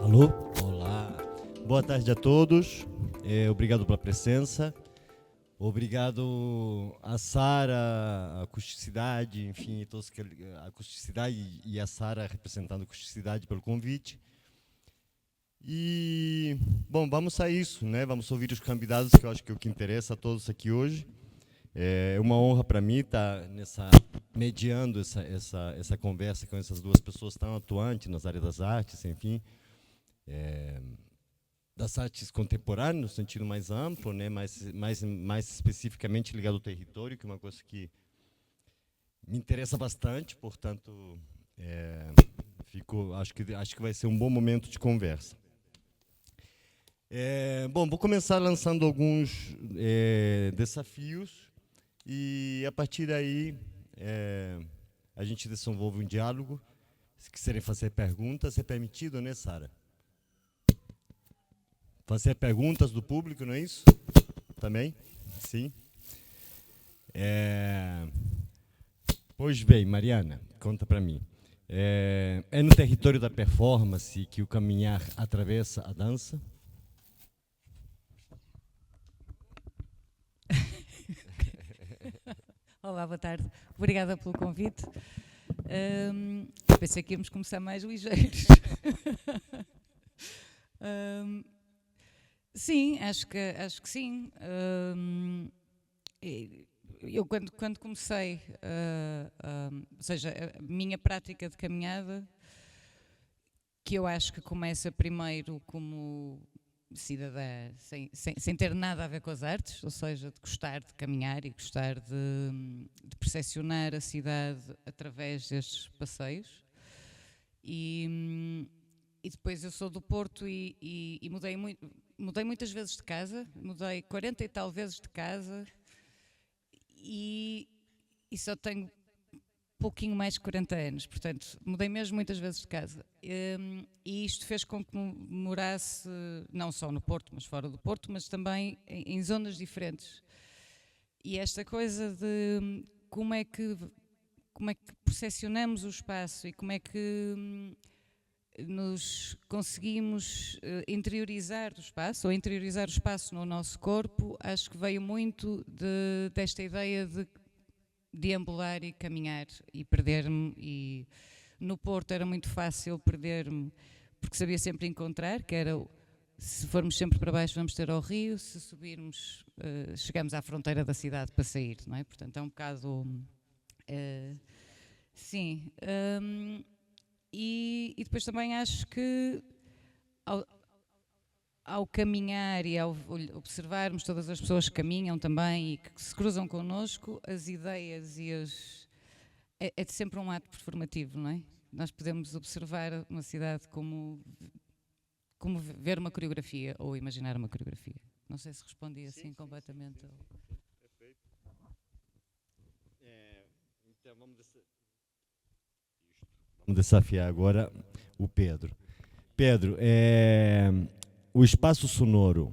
Alô? Olá. Boa tarde a todos. Obrigado pela presença. Obrigado a Sara, a Acusticidade, enfim, todos que a Acusticidade e a Sara representando a Acusticidade pelo convite. E, bom, vamos a isso, né? Vamos ouvir os convidados, que eu acho que é o que interessa a todos aqui hoje. É uma honra para mim estar mediando essa conversa com essas duas pessoas tão atuantes nas áreas das artes, enfim, das artes contemporâneas, no sentido mais amplo, né, mais especificamente ligado ao território, que é uma coisa que me interessa bastante, portanto, acho que vai ser um bom momento de conversa. Bom, vou começar lançando alguns desafios e, a partir daí, a gente desenvolve um diálogo. Se quiserem fazer perguntas, é permitido, né, Sara? Fazer perguntas do público, não é isso? Também? Sim. Pois bem, Mariana, conta para mim. É no território da performance que o caminhar atravessa a dança? Olá, boa tarde. Obrigada pelo convite. Pensei que íamos começar mais ligeiros. Sim, acho que sim. Eu quando comecei, ou seja, a minha prática de caminhada, que eu acho que começa primeiro como cidadã, sem ter nada a ver com as artes, ou seja, de gostar de caminhar e gostar de percepcionar a cidade através destes passeios. E depois eu sou do Porto e mudei muitas vezes de casa, mudei 40 e tal vezes de casa e só tenho pouquinho mais de 40 anos, portanto, mudei mesmo muitas vezes de casa. E isto fez com que morasse não só no Porto, mas fora do Porto, mas também em zonas diferentes. E esta coisa de como é que percepcionamos o espaço e como é que nos conseguimos interiorizar do espaço, ou interiorizar o espaço no nosso corpo, acho que veio muito desta ideia de deambular e caminhar e perder-me. E no Porto era muito fácil perder-me, porque sabia sempre encontrar, que era, se formos sempre para baixo vamos ter ao rio, se subirmos chegamos à fronteira da cidade para sair, não é? Portanto é um bocado... sim. E depois também acho que ao caminhar e ao observarmos todas as pessoas que caminham também e que se cruzam connosco, as ideias e é sempre um ato performativo, não é? Nós podemos observar uma cidade como ver uma coreografia ou imaginar uma coreografia. Não sei se respondi assim completamente. Sim. Perfeito. Então vamos desafiar agora o Pedro. Pedro, o espaço sonoro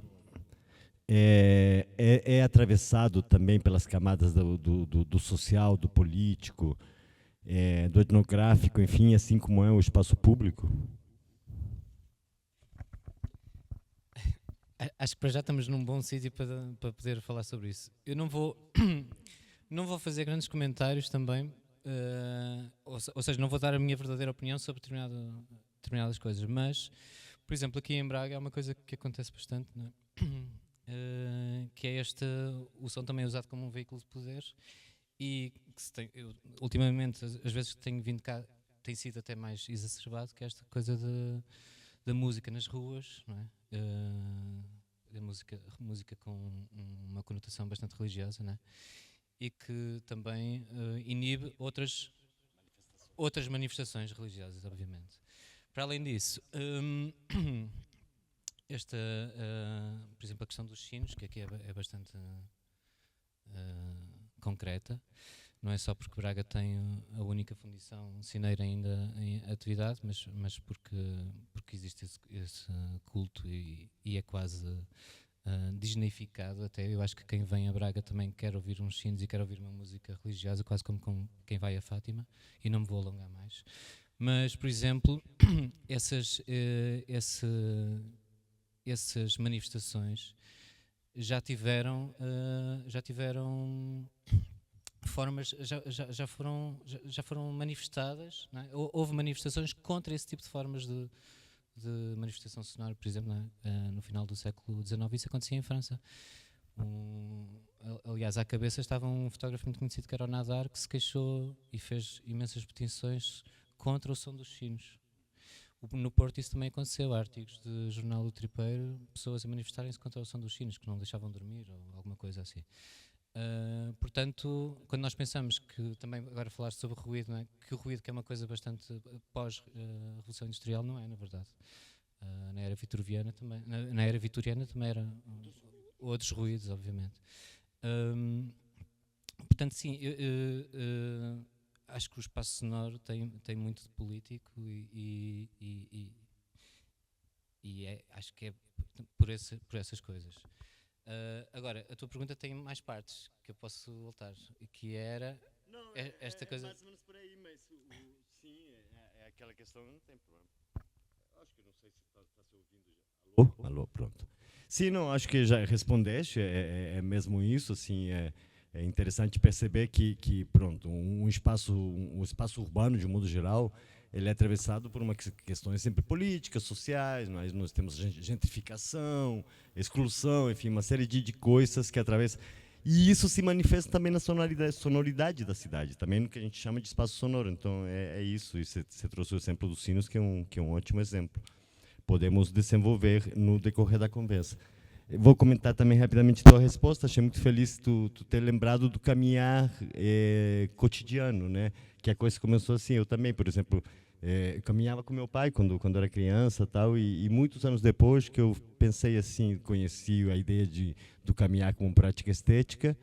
é atravessado também pelas camadas do social, do político, do etnográfico, enfim, assim como é o espaço público? Acho que para já estamos num bom sítio para poder falar sobre isso. Eu não vou fazer grandes comentários também, ou seja, não vou dar a minha verdadeira opinião sobre determinadas coisas, mas, por exemplo, aqui em Braga há uma coisa que acontece bastante, não é? Que é o som também é usado como um veículo de poder e que ultimamente, as vezes que tenho vindo cá, tem sido até mais exacerbado, que é esta coisa da música nas ruas, não é? Da música com uma conotação bastante religiosa, não é? E que também inibe outras manifestações religiosas, obviamente. Para além disso, por exemplo, a questão dos sinos, que aqui é bastante concreta, não é só porque Braga tem a única fundição sineira ainda em atividade, mas porque existe esse culto e é quase dignificado até. Eu acho que quem vem a Braga também quer ouvir uns sinos e quer ouvir uma música religiosa, quase como quem vai a Fátima, e não me vou alongar mais. Mas, por exemplo, essas manifestações já tiveram formas, já foram manifestadas, não é? Houve manifestações contra esse tipo de formas de manifestação sonora, por exemplo, no final do século XIX, isso acontecia em França. Aliás, à cabeça estava um fotógrafo muito conhecido que era o Nadar, que se queixou e fez imensas petições contra o som dos sinos. No Porto isso também aconteceu, há artigos de Jornal do Tripeiro, pessoas a manifestarem-se contra o som dos sinos, que não deixavam dormir ou alguma coisa assim. Portanto, quando nós pensamos que, também agora falaste sobre ruído, não é? Que o ruído que é uma coisa bastante pós-Revolução Industrial, não é, na verdade. Na era vitoriana também, era outros ruídos, obviamente. Portanto, sim, acho que o espaço sonoro tem muito de político acho que é por essas coisas. Agora, a tua pergunta tem mais partes que eu posso voltar, que era esta coisa. Mais ou menos por aí, mas sim, é aquela questão, não tem problema. Acho que não sei se está se ouvindo já. Alô, pronto. Sim, não, acho que já respondeste, é mesmo isso, assim, é interessante perceber que pronto, um espaço urbano, de um modo geral, ele é atravessado por uma questões sempre políticas, sociais, mas nós temos gentrificação, exclusão, enfim, uma série de coisas que atravessam. E isso se manifesta também na sonoridade da cidade, também no que a gente chama de espaço sonoro. Então, é isso. E você trouxe o exemplo dos sinos, que é um ótimo exemplo. Podemos desenvolver no decorrer da conversa. Eu vou comentar também rapidamente a tua resposta. Achei muito feliz tu ter lembrado do caminhar cotidiano, né? Que a coisa começou assim. Eu também, por exemplo, eu caminhava com meu pai quando era criança, tal, e muitos anos depois que eu pensei assim, conheci a ideia do caminhar como prática estética.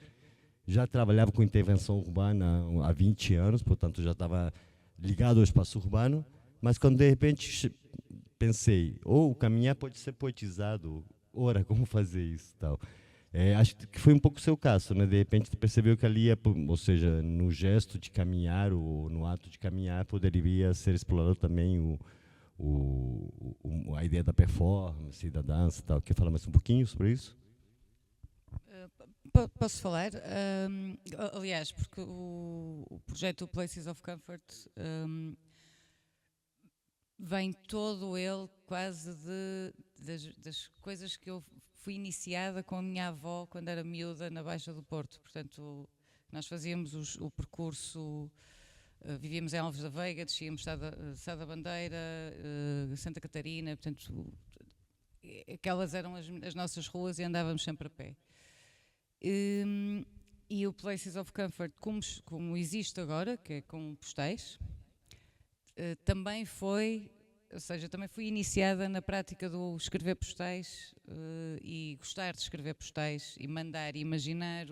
Já trabalhava com intervenção urbana há 20 anos, portanto já estava ligado ao espaço urbano, mas quando de repente pensei, o caminhar pode ser poetizado, ora, como fazer isso, tal. Acho que foi um pouco o seu caso, né? De repente você percebeu que ali, ou seja, no gesto de caminhar ou no ato de caminhar poderia ser explorado também a ideia da performance, da dança, tal. Quer falar mais um pouquinho sobre isso? Posso falar? Aliás, porque o projeto Places of Comfort vem todo ele quase das coisas que eu fui iniciada com a minha avó quando era miúda na Baixa do Porto. Portanto, nós fazíamos o percurso, vivíamos em Alves da Veiga, descíamos Sá da Bandeira, Santa Catarina, portanto, aquelas eram as nossas ruas e andávamos sempre a pé. E o Places of Comfort, como existe agora, que é com postais, também foi, ou seja, também fui iniciada na prática do escrever postais e gostar de escrever postais e mandar e imaginar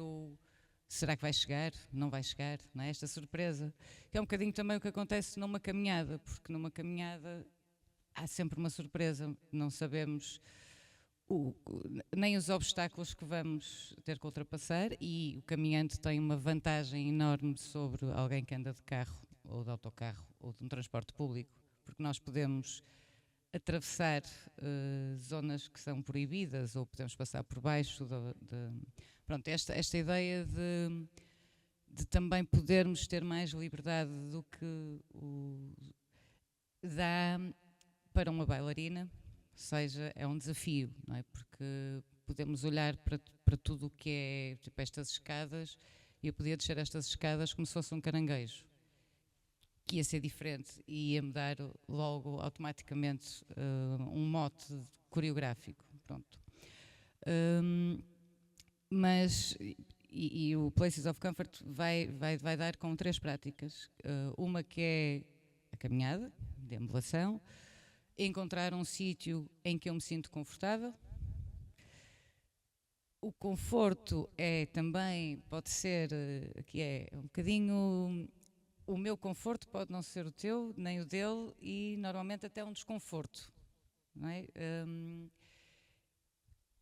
será que vai chegar, não vai chegar, não é? Esta surpresa, que é um bocadinho também o que acontece numa caminhada, porque numa caminhada há sempre uma surpresa, não sabemos nem os obstáculos que vamos ter que ultrapassar, e o caminhante tem uma vantagem enorme sobre alguém que anda de carro ou de autocarro ou de um transporte público, porque nós podemos atravessar zonas que são proibidas ou podemos passar por baixo pronto, esta ideia de também podermos ter mais liberdade do que dá para uma bailarina. Ou seja, é um desafio, não é? Porque podemos olhar para tudo o que é, tipo, estas escadas, e eu podia descer estas escadas como se fosse um caranguejo, que ia ser diferente e ia-me dar logo, automaticamente, um mote coreográfico, pronto. Mas, e o Places of Comfort vai dar com 3 práticas. Uma que é a caminhada, deambulação, encontrar um sítio em que eu me sinto confortável. O conforto pode ser, que é um bocadinho, o meu conforto pode não ser o teu, nem o dele, e normalmente até um desconforto, não é?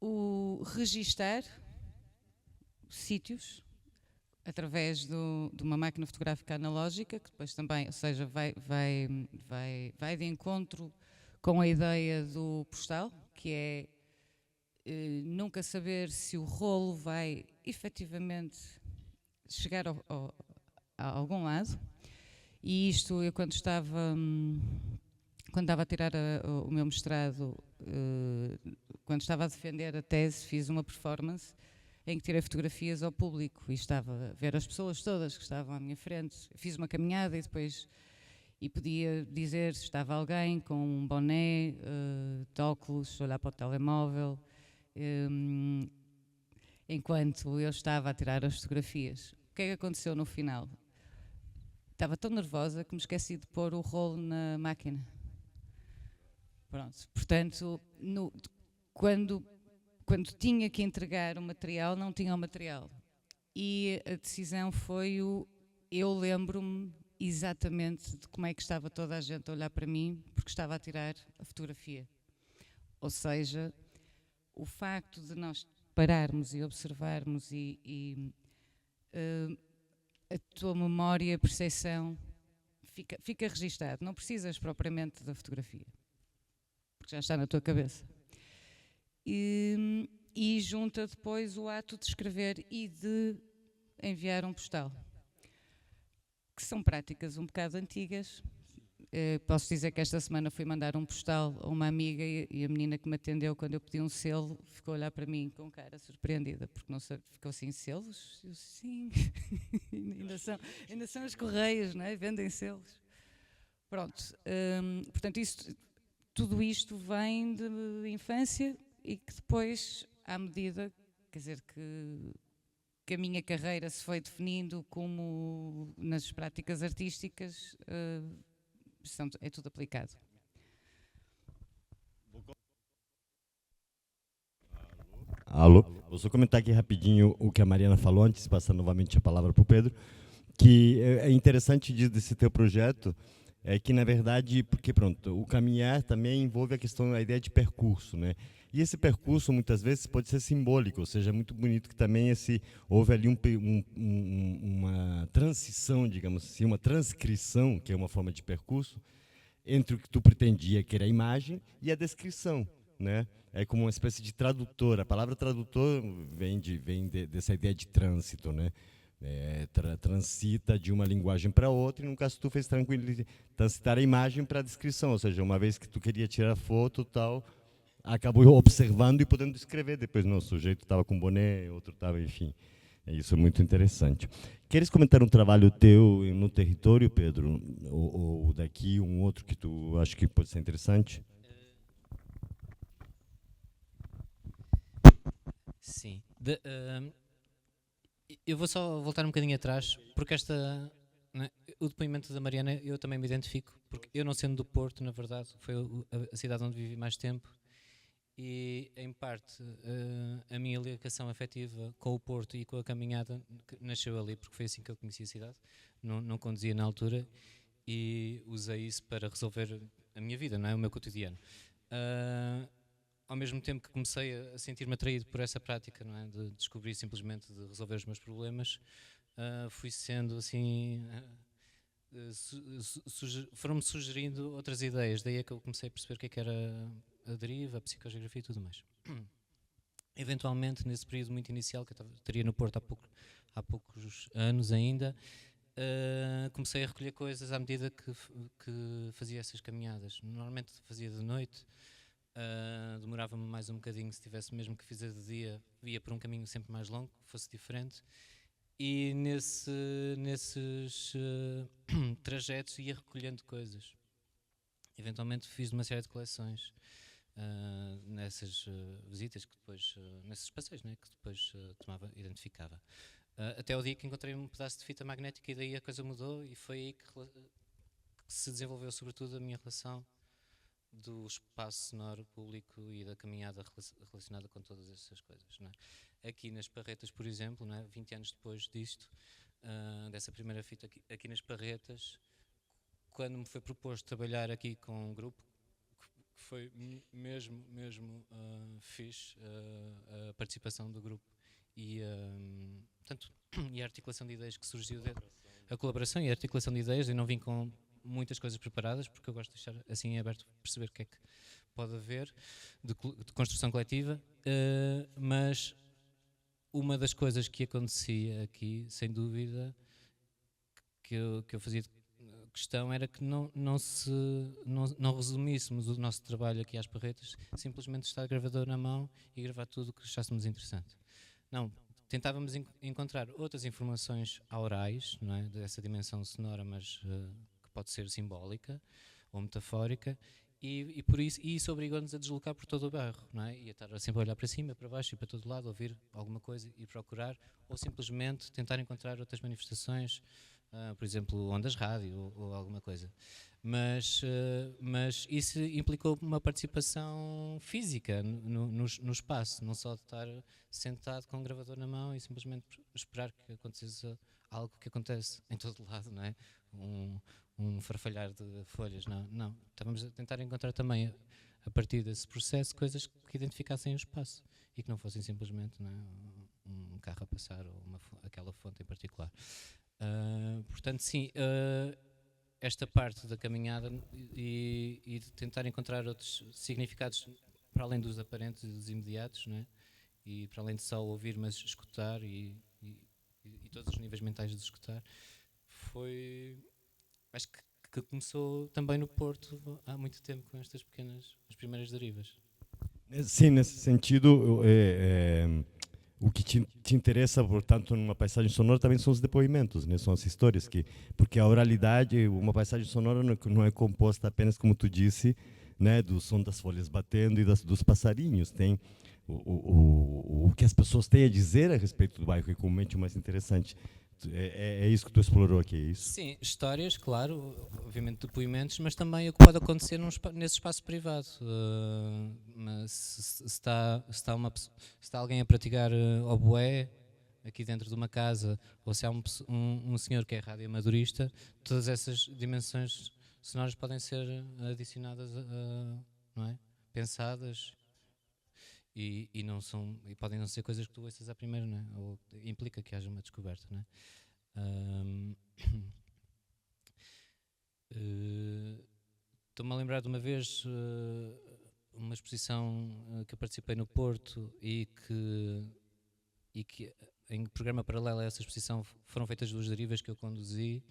O registar sítios, através de uma máquina fotográfica analógica, que depois também, ou seja, vai de encontro com a ideia do postal, que é nunca saber se o rolo vai efetivamente chegar a algum lado. E isto, eu quando estava a tirar o meu mestrado, quando estava a defender a tese, fiz uma performance em que tirei fotografias ao público e estava a ver as pessoas todas que estavam à minha frente. Fiz uma caminhada e podia dizer se estava alguém com um boné, de óculos, olhar para o telemóvel, enquanto eu estava a tirar as fotografias. O que é que aconteceu no final? Estava tão nervosa que me esqueci de pôr o rolo na máquina. Pronto, portanto, quando tinha que entregar o material, não tinha o material. E a decisão foi eu lembro-me exatamente de como é que estava toda a gente a olhar para mim, porque estava a tirar a fotografia. Ou seja, o facto de nós pararmos e observarmos a tua memória, a percepção, fica registado. Não precisas propriamente da fotografia, porque já está na tua cabeça. E junta depois o ato de escrever e de enviar um postal, que são práticas um bocado antigas. Posso dizer que esta semana fui mandar um postal a uma amiga e a menina que me atendeu quando eu pedi um selo ficou a olhar para mim com cara surpreendida, porque não sei, ficou assim, selos? Eu, sim, ainda são os correios, não é? Vendem selos. Pronto, portanto, tudo isto vem de infância e que depois, à medida, quer dizer, que a minha carreira se foi definindo como nas práticas artísticas, é tudo aplicado. Alô? Vou só comentar aqui rapidinho o que a Mariana falou, antes de passar novamente a palavra para o Pedro, que é interessante desse teu projeto, é que, na verdade, porque, pronto, o caminhar também envolve a questão, a ideia de percurso, né? E esse percurso, muitas vezes, pode ser simbólico, ou seja, é muito bonito que também houve ali uma transição, digamos assim, uma transcrição, que é uma forma de percurso, entre o que tu pretendia, que era a imagem, e a descrição, né? É como uma espécie de tradutor. A palavra tradutor vem dessa ideia de trânsito, né? Transita de uma linguagem para outra, e no caso tu fez transitar a imagem para a descrição, ou seja, uma vez que tu queria tirar foto tal, acabou observando e podendo descrever depois. Não, o sujeito estava com boné, outro estava, enfim. Isso é muito interessante. Queres comentar um trabalho teu no território, Pedro? Ou daqui um outro que tu acha que pode ser interessante? Sim. Eu vou só voltar um bocadinho atrás, porque né, o depoimento da Mariana eu também me identifico, porque eu, não sendo do Porto, na verdade, foi a cidade onde vivi mais tempo, e em parte a minha ligação afetiva com o Porto e com a caminhada nasceu ali, porque foi assim que eu conheci a cidade. Não conduzia na altura e usei isso para resolver a minha vida, não é? O meu cotidiano. Ao mesmo tempo que comecei a sentir-me atraído por essa prática, não é? De descobrir simplesmente, de resolver os meus problemas, fui sendo assim, foram-me sugerindo outras ideias, daí é que eu comecei a perceber o que era a deriva, a psicogeografia e tudo mais. Eventualmente, nesse período muito inicial, que eu estaria no Porto há poucos anos ainda, comecei a recolher coisas à medida que fazia essas caminhadas. Normalmente fazia de noite, demorava-me mais um bocadinho, se tivesse mesmo que fazer de dia, ia por um caminho sempre mais longo, que fosse diferente, e nesses trajetos ia recolhendo coisas. Eventualmente fiz uma série de coleções nessas visitas, que depois, nesses passeios, né, que depois identificava. Até o dia que encontrei um pedaço de fita magnética, e daí a coisa mudou, e foi aí que se desenvolveu sobretudo a minha relação do espaço sonoro público e da caminhada relacionada com todas essas coisas, não é? Aqui nas Parretas, por exemplo, não é? 20 anos depois disto, dessa primeira fita aqui nas Parretas, quando me foi proposto trabalhar aqui com um grupo, que foi mesmo fixe a participação do grupo, e portanto e a articulação de ideias que surgiu, a colaboração e a articulação de ideias. Eu não vim com muitas coisas preparadas, porque eu gosto de deixar assim em aberto, perceber o que é que pode haver de construção coletiva, mas uma das coisas que acontecia aqui, sem dúvida, que eu fazia questão, era que não resumíssemos o nosso trabalho aqui às parretas, simplesmente estar gravador na mão e gravar tudo o que achássemos interessante. Não, tentávamos encontrar outras informações aurais, não é, dessa dimensão sonora, mas que pode ser simbólica ou metafórica, e por isso obrigou-nos a deslocar por todo o bairro, não é? E a estar sempre a olhar para cima, para baixo e para todo lado, ouvir alguma coisa e procurar, ou simplesmente tentar encontrar outras manifestações, por exemplo, ondas rádio ou alguma coisa. Mas isso implicou uma participação física no espaço, não só de estar sentado com um gravador na mão e simplesmente esperar que acontecesse algo que acontece em todo lado, não é? Um farfalhar de folhas, não. Estávamos a tentar encontrar também, a partir desse processo, coisas que identificassem o espaço e que não fossem simplesmente, não é, um carro a passar ou aquela fonte em particular. Portanto, sim, esta parte da caminhada e de tentar encontrar outros significados para além dos aparentes e dos imediatos, não é? E para além de só ouvir, mas escutar e todos os níveis mentais de escutar, acho que começou também no Porto há muito tempo, com estas as primeiras derivas. Sim, nesse sentido, o que te interessa, portanto, numa paisagem sonora também são os depoimentos, né? São as histórias, porque a oralidade, uma paisagem sonora não é composta apenas, como tu disse, né, do som das folhas batendo e dos passarinhos. Tem o que as pessoas têm a dizer a respeito do bairro, que é comumente o mais interessante. É isso que tu explorou aqui, é isso? Sim, histórias, claro, obviamente depoimentos, mas também o que pode acontecer nesse espaço privado. Mas se está alguém a praticar oboé aqui dentro de uma casa, ou se há um senhor que é radioamadorista, todas essas dimensões sonoras podem ser adicionadas, não é? Pensadas. E podem não ser coisas que tu ouças à primeira, não é? Ou implica que haja uma descoberta, não é? Estou-me a lembrar de uma vez uma exposição que eu participei no Porto e que em programa paralelo a essa exposição foram feitas 2 derivas que eu conduzi,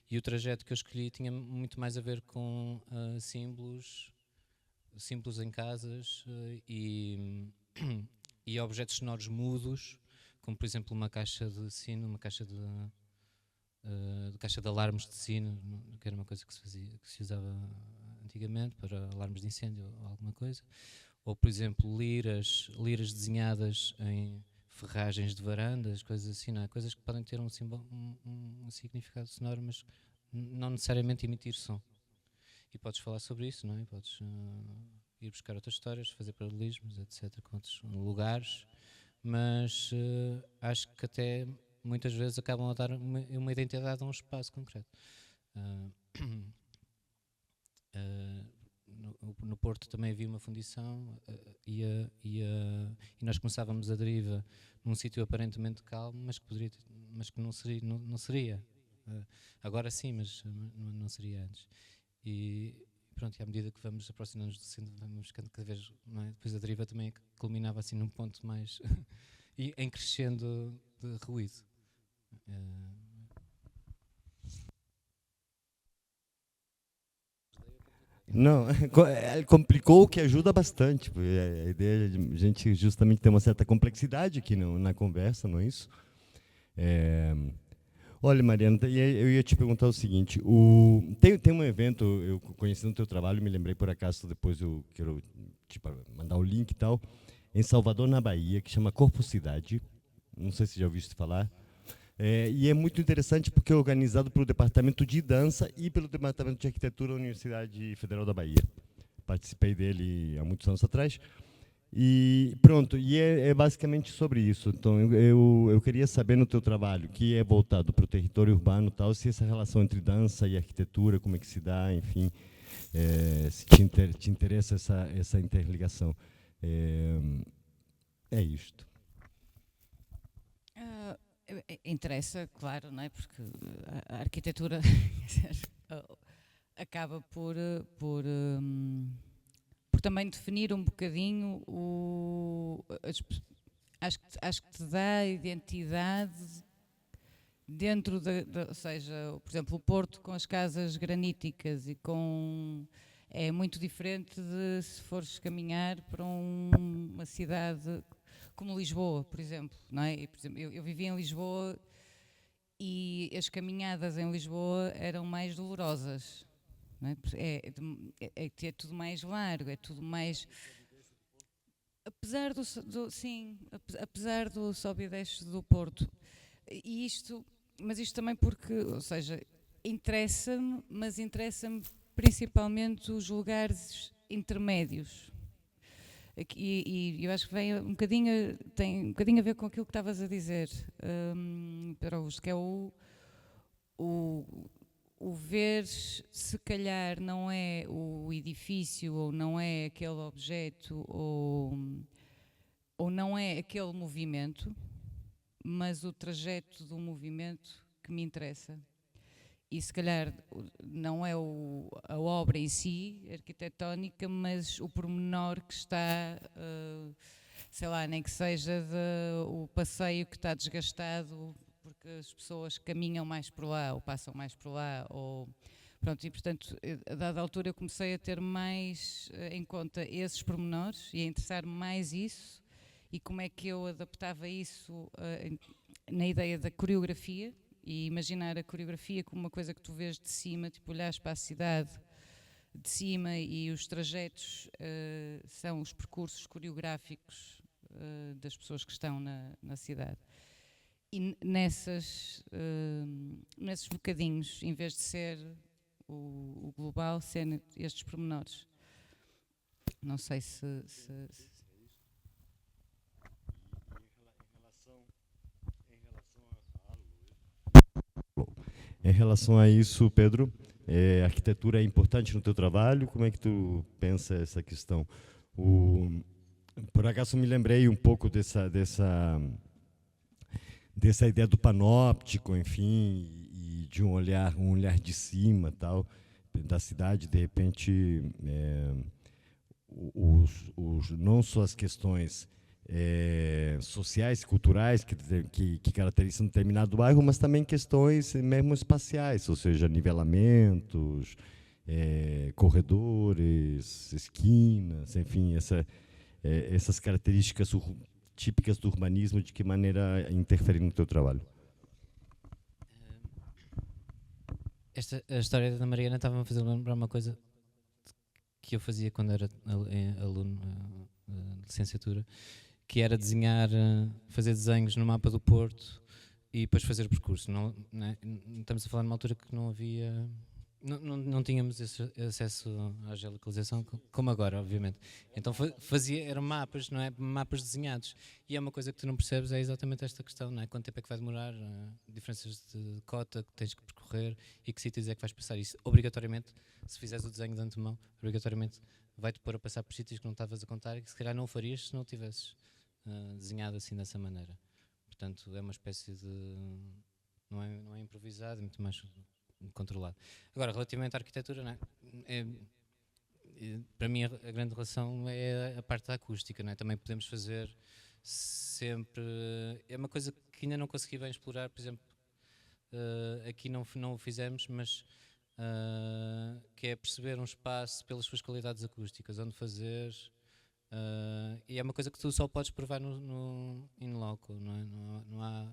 e o trajeto que eu escolhi tinha muito mais a ver com símbolos em casas e objetos sonoros mudos, como por exemplo uma caixa de sino, uma caixa de alarmes de sino, que era uma coisa que se usava antigamente para alarmes de incêndio ou alguma coisa, ou por exemplo liras desenhadas em ferragens de varandas, coisas assim, não é? Coisas que podem ter um significado sonoro, mas não necessariamente emitir som. E podes falar sobre isso, não é? Podes ir buscar outras histórias, fazer paralelismos, etc., com outros lugares, mas acho que até muitas vezes acabam a dar uma identidade a um espaço concreto. No Porto também havia uma fundição e nós começávamos a deriva num sítio aparentemente calmo, mas que não seria. Agora sim, mas não seria antes. E pronto, e à medida que vamos aproximando-nos do centro, vamos ficando cada vez, não é? Depois a deriva também culminava assim num ponto mais e em crescendo de ruído. Não, complicou, o que ajuda bastante. A ideia de a gente justamente ter uma certa complexidade aqui na conversa, não é isso? Olha, Mariana, eu ia te perguntar o seguinte, tem um evento, eu conhecendo o teu trabalho, me lembrei por acaso, depois eu quero mandar o link e tal, em Salvador, na Bahia, que chama Corpo Cidade, não sei se já ouviste falar, e é muito interessante porque é organizado pelo Departamento de Dança e pelo Departamento de Arquitetura da Universidade Federal da Bahia. Participei dele há muitos anos atrás. E pronto, e é basicamente sobre isso. Então, eu queria saber no teu trabalho, que é voltado para o território urbano, tal, se essa relação entre dança e arquitetura, como é que se dá, enfim, se te interessa essa interligação. É isto. Interessa, claro, não é? Porque a arquitetura acaba por também definir um bocadinho acho que te dá identidade dentro ou seja, por exemplo, o Porto com as casas graníticas é muito diferente de se fores caminhar para uma cidade como Lisboa, por exemplo, não é? E, por exemplo, eu vivi em Lisboa e as caminhadas em Lisboa eram mais dolorosas, não é? É tudo mais largo, é tudo mais... Apesar do sobe e desce do Porto, mas isto também porque, ou seja, interessa-me, mas interessa-me principalmente os lugares intermédios. E eu acho que tem um bocadinho a ver com aquilo que estavas a dizer, Pedro Augusto, que é o ver, se calhar não é o edifício, ou não é aquele objeto, ou não é aquele movimento, mas o trajeto do movimento que me interessa. E se calhar não é a obra em si, arquitetónica, mas o pormenor que está, sei lá, nem que seja o passeio que está desgastado porque as pessoas caminham mais por lá ou passam mais por lá, pronto, e portanto a dada altura eu comecei a ter mais em conta esses pormenores e a interessar-me mais isso e como é que eu adaptava isso na ideia da coreografia. E imaginar a coreografia como uma coisa que tu vês de cima, tipo olhares para a cidade de cima e os trajetos são os percursos coreográficos das pessoas que estão na cidade. E nesses bocadinhos, em vez de ser o global, ser estes pormenores. Não sei se... Em relação a isso, Pedro, a arquitetura é importante no teu trabalho? Como é que tu pensa essa questão? Por acaso me lembrei um pouco dessa ideia do panóptico, enfim, e de um olhar de cima, tal, da cidade. De repente, não só as questões sociais, culturais que caracterizam um determinado bairro, mas também questões mesmo espaciais, ou seja, nivelamentos, corredores, esquinas, enfim, essas características típicas do urbanismo, de que maneira interferem no teu trabalho? A história da Mariana estava-me a fazer lembrar uma coisa que eu fazia quando era aluno de licenciatura, que era fazer desenhos no mapa do Porto e depois fazer o percurso. Não estamos a falar numa altura que não havia... Não tínhamos esse acesso à geolocalização como agora, obviamente. Então eram mapas, não é? Mapas desenhados. E é uma coisa que tu não percebes, é exatamente esta questão, não é? Quanto tempo é que vai demorar, diferenças de cota que tens que percorrer e que sítios é que vais passar. Isso, obrigatoriamente, se fizeres o desenho de antemão, obrigatoriamente vai-te pôr a passar por sítios que não estavas a contar e que se calhar não o farias se não o tivesses desenhado assim dessa maneira. Portanto, é uma espécie de... Não é improvisado, é muito mais controlado. Agora, relativamente à arquitetura, não é? Para mim a grande relação é a parte da acústica, não é? Também podemos fazer sempre... É uma coisa que ainda não consegui bem explorar, por exemplo, aqui não o fizemos, mas que é perceber um espaço pelas suas qualidades acústicas, onde fazer... e é uma coisa que tu só podes provar no in loco, não é?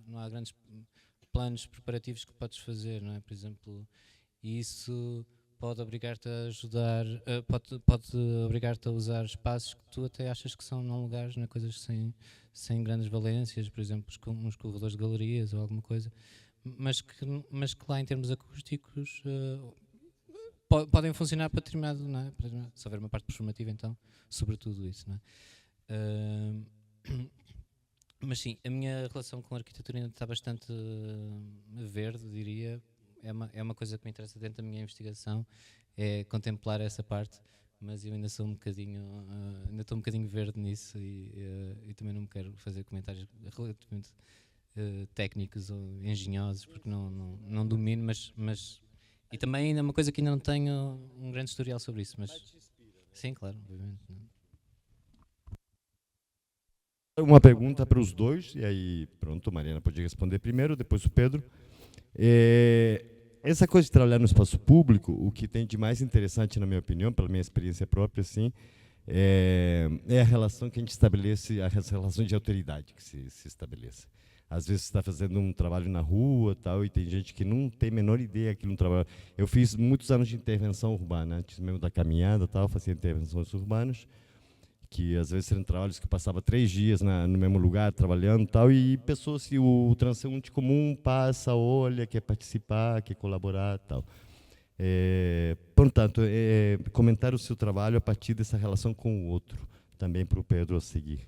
Não há grandes planos preparativos que podes fazer, não é? Por exemplo, isso pode obrigar-te a ajudar, pode obrigar-te a usar espaços que tu até achas que são não lugares, não é? Coisas sem grandes valências, por exemplo, uns corredores de galerias ou alguma coisa, mas que lá em termos acústicos podem funcionar para determinado, não é? Se houver uma parte performativa, então, sobretudo isso, não é? Mas sim, a minha relação com a arquitetura ainda está bastante verde, diria. É uma coisa que me interessa dentro da minha investigação, é contemplar essa parte, mas eu ainda sou ainda estou um bocadinho verde nisso e também não me quero fazer comentários relativamente técnicos ou engenhosos, porque não domino, mas e também ainda é uma coisa que ainda não tenho um grande historial sobre isso, mas sim, claro, obviamente. Uma pergunta para os dois, e aí, pronto, a Mariana pode responder primeiro, depois o Pedro. Essa coisa de trabalhar no espaço público, o que tem de mais interessante, na minha opinião, pela minha experiência própria, assim, é a relação que a gente estabelece, a relação de autoridade que se estabelece. Às vezes você está fazendo um trabalho na rua, tal, e tem gente que não tem a menor ideia que não trabalha. Eu fiz muitos anos de intervenção urbana, antes mesmo da caminhada, tal, fazia intervenções urbanas, que às vezes eram trabalhos que passava 3 dias no mesmo lugar trabalhando, tal, e pessoas que o transeunte comum passa, olha, quer participar, quer colaborar, tal. Portanto, comentar o seu trabalho a partir dessa relação com o outro, também para o Pedro a seguir.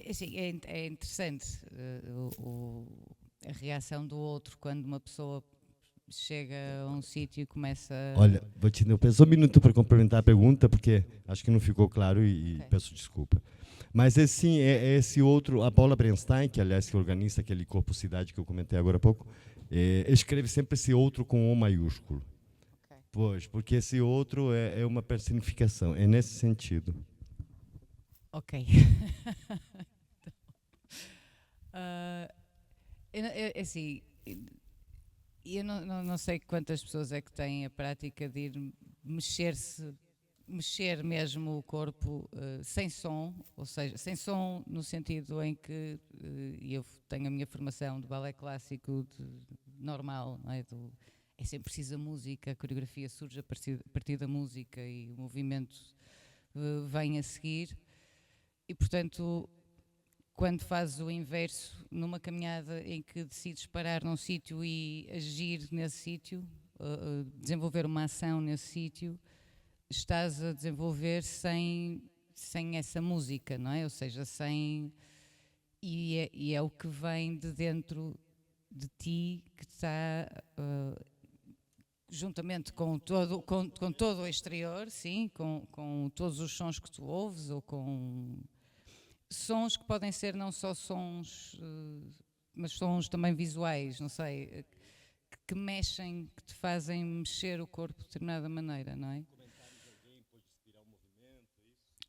Assim, é interessante a reação do outro quando uma pessoa chega a um sítio e começa... Olha, vou te dar só um minuto para complementar a pergunta, porque acho que não ficou claro e Ok. peço desculpa. Mas esse esse outro, a Paula Bernstein, que aliás que organiza aquele Corpo Cidade que eu comentei agora há pouco, escreve sempre esse outro com O maiúsculo. Ok. Pois, porque esse outro é uma personificação, é nesse sentido. Ok. Assim, eu não sei quantas pessoas é que têm a prática de ir mexer mesmo o corpo sem som, ou seja, sem som no sentido em que eu tenho a minha formação de balé clássico normal, não é? É sempre preciso a música, a coreografia surge a partir da música e o movimento vem a seguir. E, portanto, quando fazes o inverso numa caminhada em que decides parar num sítio e agir nesse sítio, desenvolver uma ação nesse sítio, estás a desenvolver sem essa música, não é? Ou seja, e é o que vem de dentro de ti que está... juntamente com todo o exterior, sim, com todos os sons que tu ouves, ou com sons que podem ser não só sons, mas sons também visuais, não sei, que mexem, que te fazem mexer o corpo de determinada maneira, não é?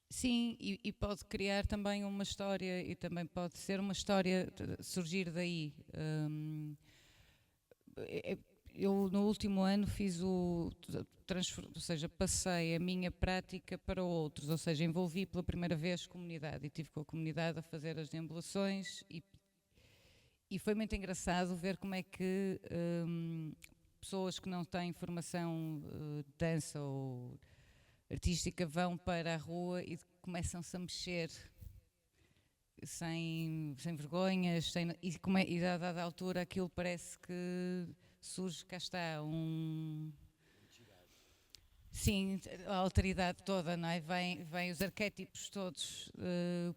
Sim, e pode criar também uma história, e também pode ser uma história surgir daí. Eu no último ano fiz ou seja, passei a minha prática para outros, ou seja, envolvi pela primeira vez comunidade e estive com a comunidade a fazer as deambulações e foi muito engraçado ver como é que pessoas que não têm formação de dança ou artística vão para a rua e começam-se a mexer sem vergonhas, e a dada altura aquilo parece que surge, cá está, sim, a alteridade toda, não é? Vem os arquétipos todos,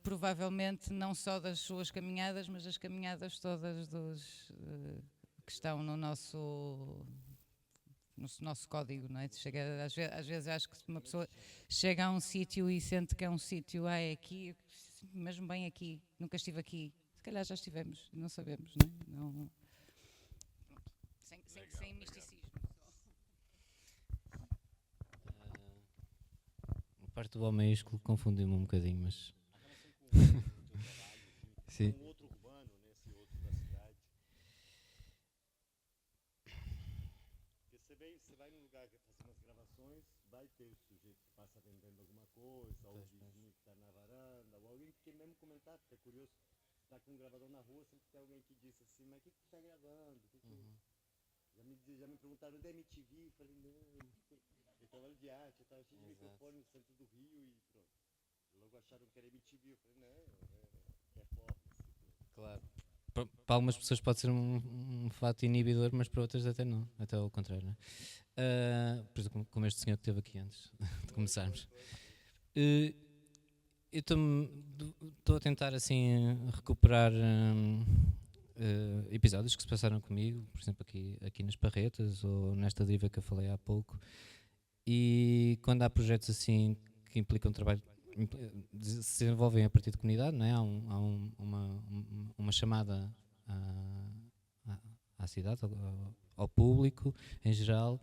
provavelmente não só das suas caminhadas, mas das caminhadas todas que estão no nosso código, não é? Chega, às vezes acho que uma pessoa chega a um sítio e sente que é um sítio, é aqui, mesmo bem aqui, nunca estive aqui. Se calhar já estivemos, não sabemos, não é? Não, sem misticismo. A parte do O maiúsculo confundiu-me um bocadinho, mas... Sim. outro urbano, nesse outro da cidade. Você vai num lugar que faz umas gravações, vai ter o sujeito que passa vendendo alguma coisa, ou o vizinho que está na varanda, ou alguém que quer mesmo comentar, porque é curioso, está com um gravador na rua, sempre tem alguém que diz assim, mas o que tu está gravando? Já me perguntaram, onde é MTV? Eu falei, não, eu trabalho de arte, eu estava cheio de microfone no centro do Rio e pronto. Logo acharam que era MTV, eu falei, não, é performance. Claro. Para algumas pessoas pode ser um fato inibidor, mas para outras até não, até ao contrário, não é? Por exemplo, como este senhor que esteve aqui antes de começarmos. Eu estou a tentar assim recuperar episódios que se passaram comigo, por exemplo aqui nas Parretas ou nesta diva que eu falei há pouco, e quando há projetos assim que implicam trabalho se desenvolvem a partir de comunidade, não é? Há uma chamada à cidade, ao público em geral.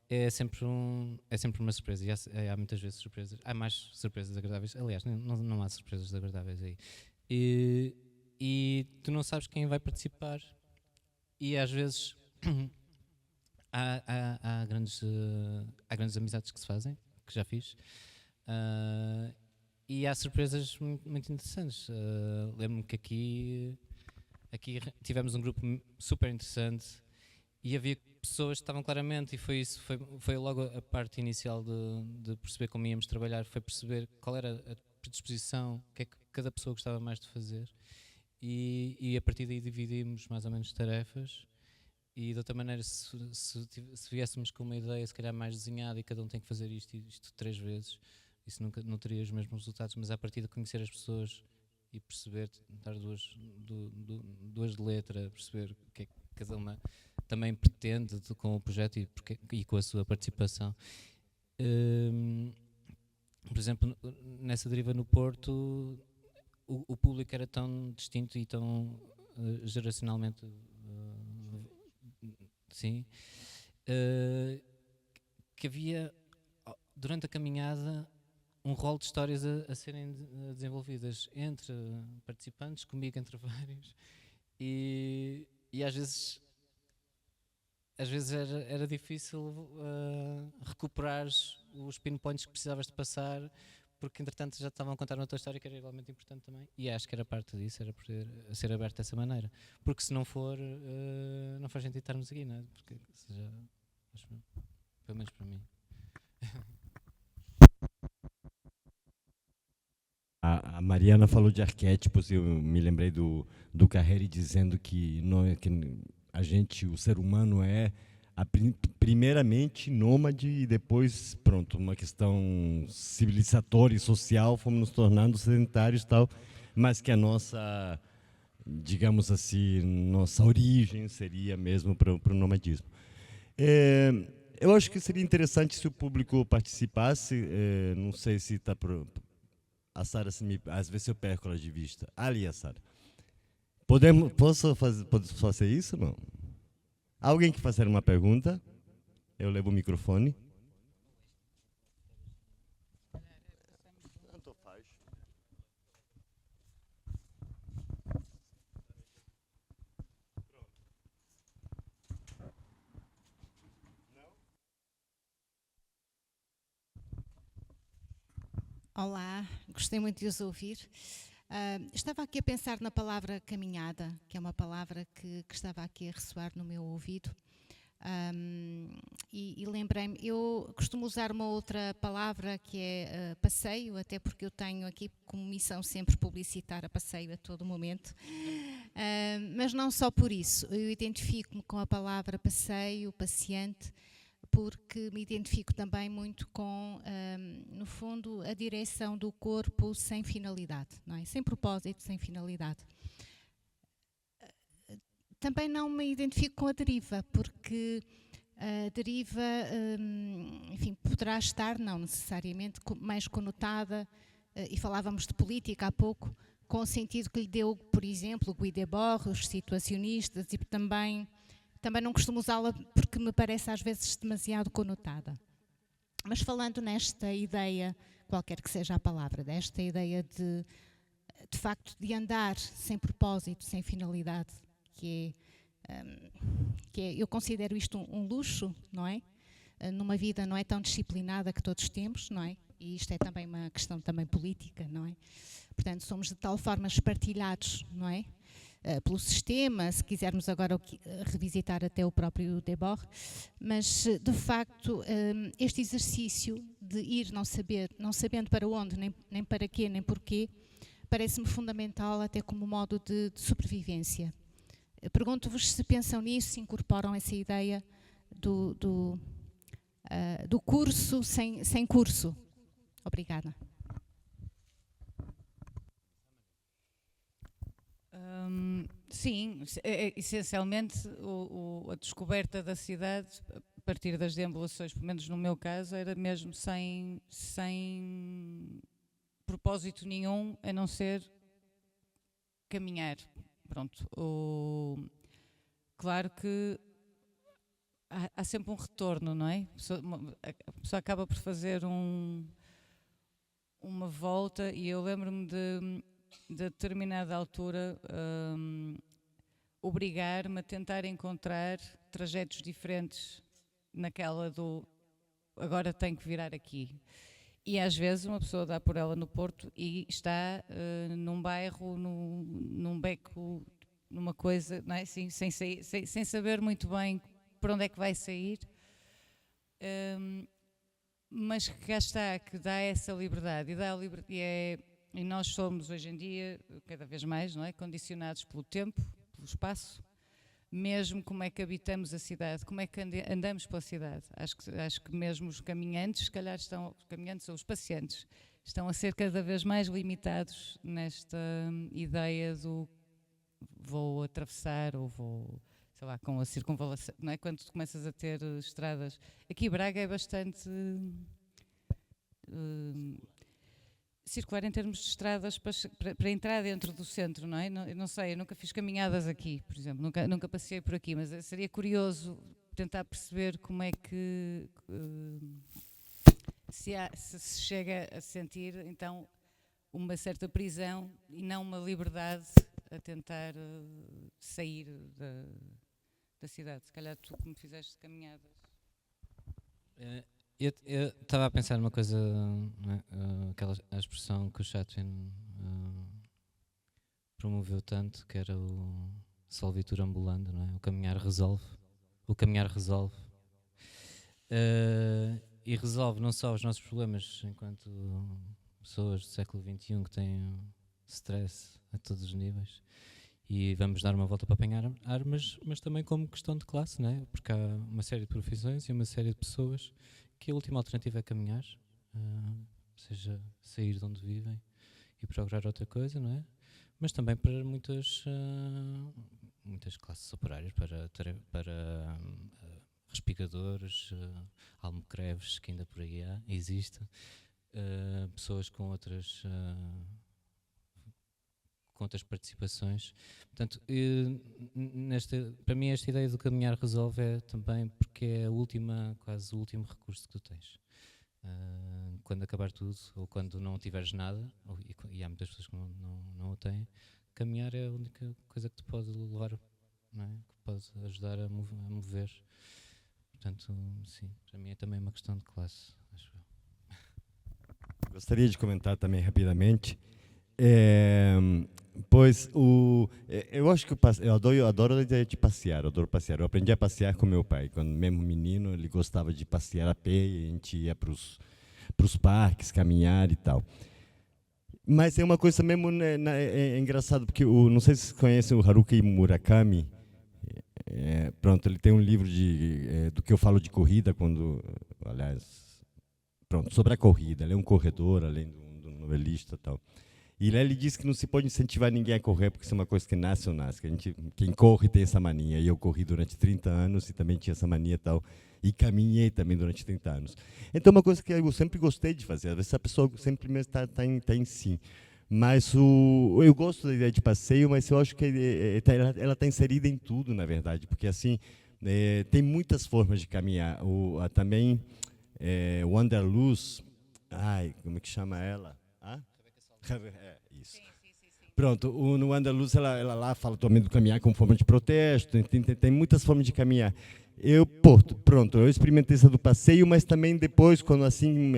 É sempre uma surpresa, e há muitas vezes surpresas, há mais surpresas agradáveis, aliás, não há surpresas desagradáveis aí. E tu não sabes quem vai participar, e às vezes há grandes amizades que se fazem, que já fiz, e há surpresas muito interessantes. Lembro-me que aqui tivemos um grupo super interessante, e havia pessoas que estavam claramente, e foi logo a parte inicial de perceber como íamos trabalhar, foi perceber qual era a predisposição, o que é que cada pessoa gostava mais de fazer, e a partir daí dividimos mais ou menos tarefas, e de outra maneira, se viéssemos com uma ideia se calhar mais desenhada, e cada um tem que fazer isto 3 vezes, isso nunca não teria os mesmos resultados, mas a partir de conhecer as pessoas e perceber, dar duas de letra, perceber o que é que cada uma também pretende com o projeto e com a sua participação. Por exemplo, nessa deriva no Porto, o público era tão distinto e tão geracionalmente sim, que havia durante a caminhada um rol de histórias a serem desenvolvidas entre participantes, comigo entre vários, e às vezes era difícil recuperar os pinpoints que precisavas de passar, porque entretanto já estavam a contar uma tua história que era igualmente importante também, e acho que era parte disso, era poder ser aberto dessa maneira, porque se não for, não faz sentido estarmos aqui, não é? Porque pelo menos para mim. A Mariana falou de arquétipos, eu me lembrei do Carreri dizendo que a gente, o ser humano primeiramente nômade e depois, pronto, uma questão civilizatória e social, fomos nos tornando sedentários e tal, mas que a nossa, digamos assim, nossa origem seria mesmo para o nomadismo. Eu acho que seria interessante se o público participasse, não sei se está... A Sara, às vezes eu perco ela de vista. Ali, a Sara. Posso fazer isso, não? Alguém que fazer uma pergunta? Eu levo o microfone. Tanto faz. Olá, gostei muito de os ouvir. Estava aqui a pensar na palavra caminhada, que é uma palavra que estava aqui a ressoar no meu ouvido. E lembrei-me, eu costumo usar uma outra palavra que é passeio, até porque eu tenho aqui como missão sempre publicitar a passeio a todo momento. Mas não só por isso, eu identifico-me com a palavra passeio, passeante, porque me identifico também muito com, no fundo, a direção do corpo sem finalidade, não é? Sem propósito, sem finalidade. Também não me identifico com a deriva, porque a deriva, enfim, poderá estar, não necessariamente, mais conotada, e falávamos de política há pouco, com o sentido que lhe deu, por exemplo, o Guy Debord, os situacionistas, e também não costumo usá-la porque me parece às vezes demasiado conotada. Mas falando nesta ideia, qualquer que seja a palavra, desta ideia de facto de andar sem propósito, sem finalidade, que é, eu considero isto um luxo, não é? Numa vida não é tão disciplinada que todos temos, não é? E isto é também uma questão também política, não é? Portanto, somos de tal forma espartilhados, não é? Pelo sistema, se quisermos agora revisitar até o próprio Debord, mas de facto este exercício de ir não sabendo para onde, nem para quê, nem porquê, parece-me fundamental até como modo de sobrevivência. Pergunto-vos se pensam nisso, se incorporam essa ideia do curso sem curso. Obrigada. Sim, essencialmente a descoberta da cidade, a partir das deambulações, pelo menos no meu caso, era mesmo sem propósito nenhum a não ser caminhar. Pronto. Claro que há sempre um retorno, não é? A pessoa acaba por fazer uma volta, e eu lembro-me de determinada altura obrigar-me a tentar encontrar trajetos diferentes naquela do agora tenho que virar aqui. E às vezes uma pessoa dá por ela no Porto e está num bairro, num beco, numa coisa, não é? Assim, sem saber muito bem por onde é que vai sair, mas que cá está, que dá essa liberdade. E nós somos hoje em dia, cada vez mais, não é? Condicionados pelo tempo, pelo espaço, mesmo como é que habitamos a cidade, como é que andamos pela cidade. Acho que mesmo os caminhantes, se calhar os caminhantes ou os passeantes, estão a ser cada vez mais limitados nesta ideia do vou atravessar ou vou, sei lá, com a circunvalação, não é? Quando tu começas a ter estradas. Aqui Braga é bastante circular em termos de estradas para entrar dentro do centro, não é? Eu não sei, eu nunca fiz caminhadas aqui, por exemplo, nunca passei por aqui, mas seria curioso tentar perceber como é que se chega a sentir, então, uma certa prisão e não uma liberdade a tentar sair da cidade. Se calhar tu, como fizeste caminhadas. Eu estava a pensar numa coisa, não é? A expressão que o Chatwin promoveu tanto, que era o solvitur ambulando, não é? O caminhar resolve. O caminhar resolve. E resolve não só os nossos problemas enquanto pessoas do século XXI que têm stress a todos os níveis, e vamos dar uma volta para apanhar ar, mas também como questão de classe, não é? Porque há uma série de profissões e uma série de pessoas que a última alternativa é caminhar, seja sair de onde vivem e procurar outra coisa, não é? Mas também para muitas classes operárias, para respigadores, almocreves, que ainda por aí existem, pessoas com outras participações. Portanto, para mim esta ideia do caminhar resolve é também porque é quase o último recurso que tu tens. Quando acabar tudo, ou quando não tiveres nada, e há muitas pessoas que não o têm, caminhar é a única coisa que te pode levar, não é? Que pode ajudar a mover. Portanto, sim, para mim é também uma questão de classe, acho eu. Gostaria de comentar também rapidamente. Pois eu acho que eu adoro a ideia de passear, eu adoro passear. Eu aprendi a passear com meu pai. Quando mesmo menino, ele gostava de passear a pé e a gente ia para os parques, caminhar e tal. Mas é uma coisa mesmo, né, é engraçado, porque não sei se vocês conhecem o Haruki Murakami. Pronto, ele tem um livro do que eu falo de corrida, sobre a corrida. Ele é um corredor, além do novelista e tal. E lá ele diz que não se pode incentivar ninguém a correr, porque isso é uma coisa que nasce ou nasce. Quem corre tem essa mania. E eu corri durante 30 anos e também tinha essa mania e tal. E caminhei também durante 30 anos. Então é uma coisa que eu sempre gostei de fazer. Às vezes a pessoa sempre mesmo está em si. Mas eu gosto da ideia de passeio, mas eu acho que ela está inserida em tudo, na verdade. Porque assim, tem muitas formas de caminhar. Também Wanderlust, como é que chama ela? Isso. Sim. Pronto, no Wanderlust ela lá fala também do caminhar como forma de protesto, tem muitas formas de caminhar. Eu experimentei essa do passeio, mas também depois, quando assim,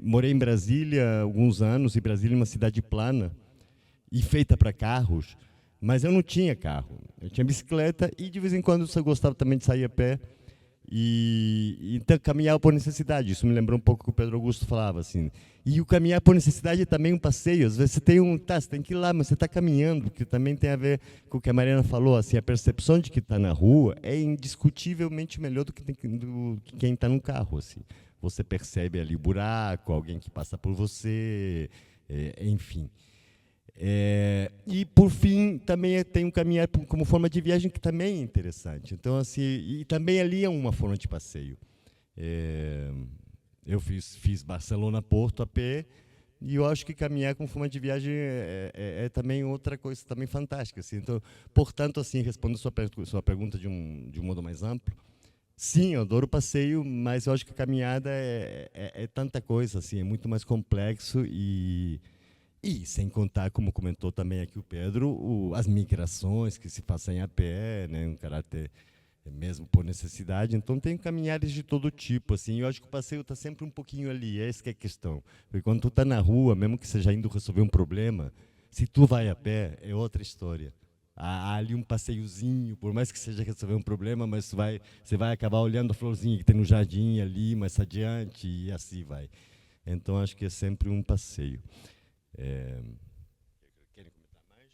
morei em Brasília alguns anos, e Brasília é uma cidade plana e feita para carros, mas eu não tinha carro, eu tinha bicicleta e de vez em quando eu gostava também de sair a pé. E então caminhar por necessidade, isso me lembrou um pouco o que o Pedro Augusto falava assim. E o caminhar por necessidade é também um passeio. Às vezes você tem que ir lá, mas você está caminhando, que também tem a ver com o que a Mariana falou, assim, a percepção de que está na rua é indiscutivelmente melhor do que quem está no carro, assim. Você percebe ali o buraco, alguém que passa por você, enfim. E por fim também tem um caminhar como forma de viagem que também é interessante. Então assim, e também ali é uma forma de passeio. Eu fiz Barcelona-Porto a pé, E eu acho que caminhar com forma de viagem é também outra coisa também fantástica. Assim. Então, portanto, assim, respondendo sua pergunta de um modo mais amplo, sim, eu adoro o passeio, mas eu acho que a caminhada é tanta coisa, assim, é muito mais complexo e sem contar, como comentou também aqui o Pedro, as migrações que se fazem a pé, né, um caráter mesmo por necessidade. Então tem caminhadas de todo tipo, assim. Eu acho que o passeio está sempre um pouquinho ali, essa que é a questão. Porque quando tu está na rua, mesmo que seja indo resolver um problema, se tu vai a pé, é outra história. Há ali um passeiozinho, por mais que seja resolver um problema, mas você vai acabar olhando a florzinha que tem no jardim ali, mais adiante, e assim vai. Então acho que é sempre um passeio. Querem comentar mais?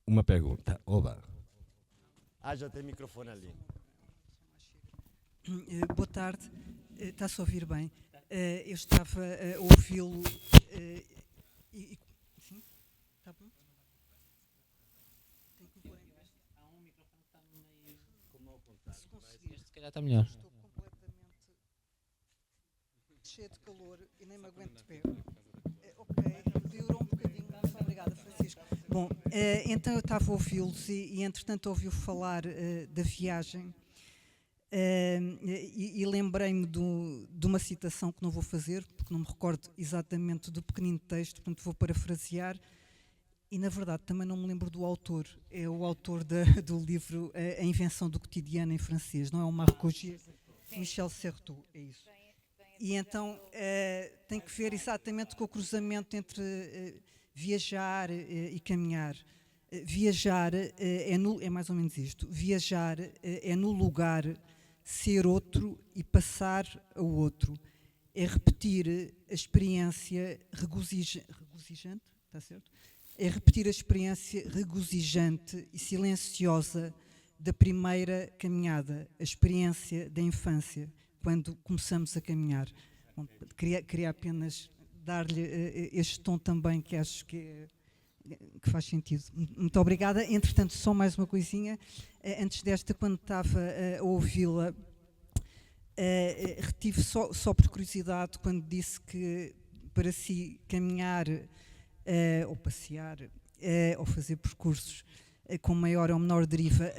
Uma pergunta. Oba. Já tem microfone ali. Boa tarde, está-se a ouvir bem. Eu estava a ouvi-lo. Sim? Está bom? Tem que pôr em baixo. Há um microfone que está no meio. Se conseguir, este se calhar está melhor. Estou completamente cheio de calor e nem me aguento de pé. Ok, piorou um bocadinho. Muito obrigada, Francisco. Bom, então eu estava a ouvi-los e entretanto ouvi-o falar da viagem e lembrei-me de uma citação que não vou fazer, porque não me recordo exatamente do pequenino texto, portanto vou parafrasear, e na verdade também não me lembro do autor. É o autor do livro A Invenção do Cotidiano em francês, não é o Marc Augier? Michel Certeau, é isso. E então tem que ver exatamente com o cruzamento entre viajar e caminhar. Viajar é mais ou menos isto. Viajar é no lugar ser outro e passar ao outro. É repetir a experiência regozijante, está certo? É repetir a experiência regozijante e silenciosa da primeira caminhada, a experiência da infância, quando começamos a caminhar. Bom, queria apenas dar-lhe este tom também, que acho que faz sentido. Muito obrigada. Entretanto, só mais uma coisinha. Antes desta, quando estava a ouvi-la, retive só por curiosidade, quando disse que para si caminhar ou passear ou fazer percursos com maior ou menor deriva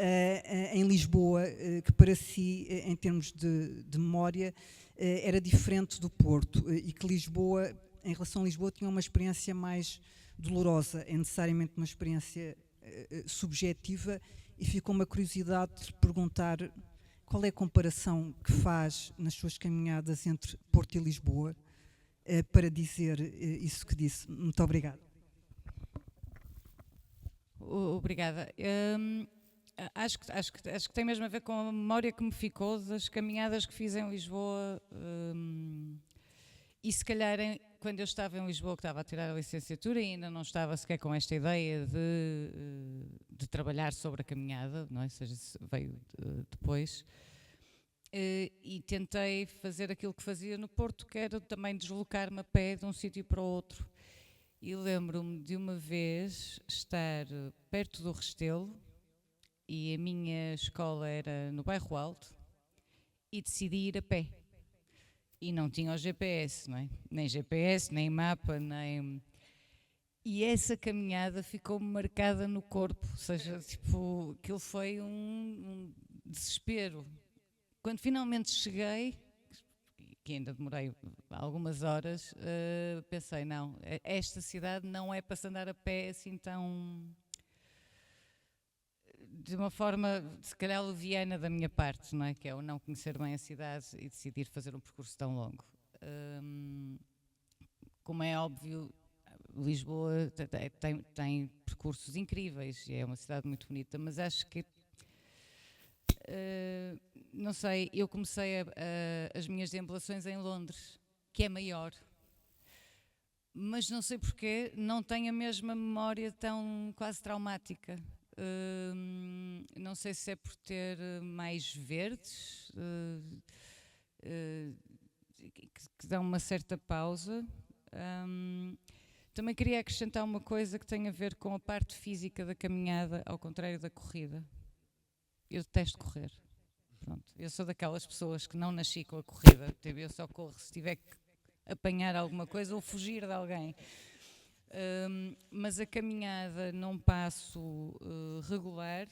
em Lisboa, que para si, em termos de memória, era diferente do Porto, e que Lisboa, em relação a Lisboa, tinha uma experiência mais dolorosa, é necessariamente uma experiência subjetiva, e ficou uma curiosidade de perguntar qual é a comparação que faz nas suas caminhadas entre Porto e Lisboa, para dizer isso que disse. Muito obrigada. Obrigada. Acho que tem mesmo a ver com a memória que me ficou das caminhadas que fiz em Lisboa. E se calhar quando eu estava em Lisboa, que estava a tirar a licenciatura, e ainda não estava sequer com esta ideia de trabalhar sobre a caminhada, não é? Ou seja, veio depois. E tentei fazer aquilo que fazia no Porto, que era também deslocar-me a pé de um sítio para o outro. E lembro-me de uma vez estar perto do Restelo, e a minha escola era no Bairro Alto, e decidi ir a pé. E não tinha o GPS, não é? Nem GPS, nem mapa, nem... E essa caminhada ficou-me marcada no corpo, ou seja, tipo, aquilo foi um desespero. Quando finalmente cheguei, que ainda demorei algumas horas, pensei, não, esta cidade não é para se andar a pé assim tão... de uma forma, se calhar, leviana da minha parte, não é? Que é o não conhecer bem a cidade e decidir fazer um percurso tão longo. Como é óbvio, Lisboa tem percursos incríveis, é uma cidade muito bonita, mas acho que, não sei, eu comecei as minhas deambulações em Londres, que é maior, mas não sei porquê, não tenho a mesma memória tão quase traumática. Não sei se é por ter mais verdes, que dão uma certa pausa. Também queria acrescentar uma coisa que tem a ver com a parte física da caminhada, ao contrário da corrida. Eu detesto correr. Pronto, eu sou daquelas pessoas que não nasci com a corrida. Eu só corro se tiver que apanhar alguma coisa ou fugir de alguém. Mas a caminhada num passo regular,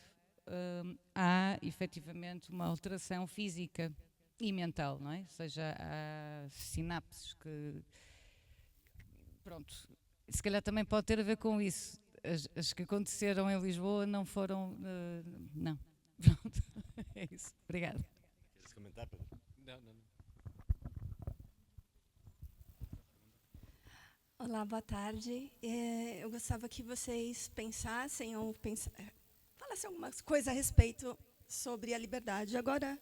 há efetivamente uma alteração física e mental, não é? Ou seja, há sinapses que, pronto, se calhar também pode ter a ver com isso. As que aconteceram em Lisboa não foram, não. Pronto, é isso. Obrigada. Queres comentar, Pedro? Não. Olá, boa tarde. Eu gostava que vocês pensassem ou falassem alguma coisa a respeito sobre a liberdade. Agora,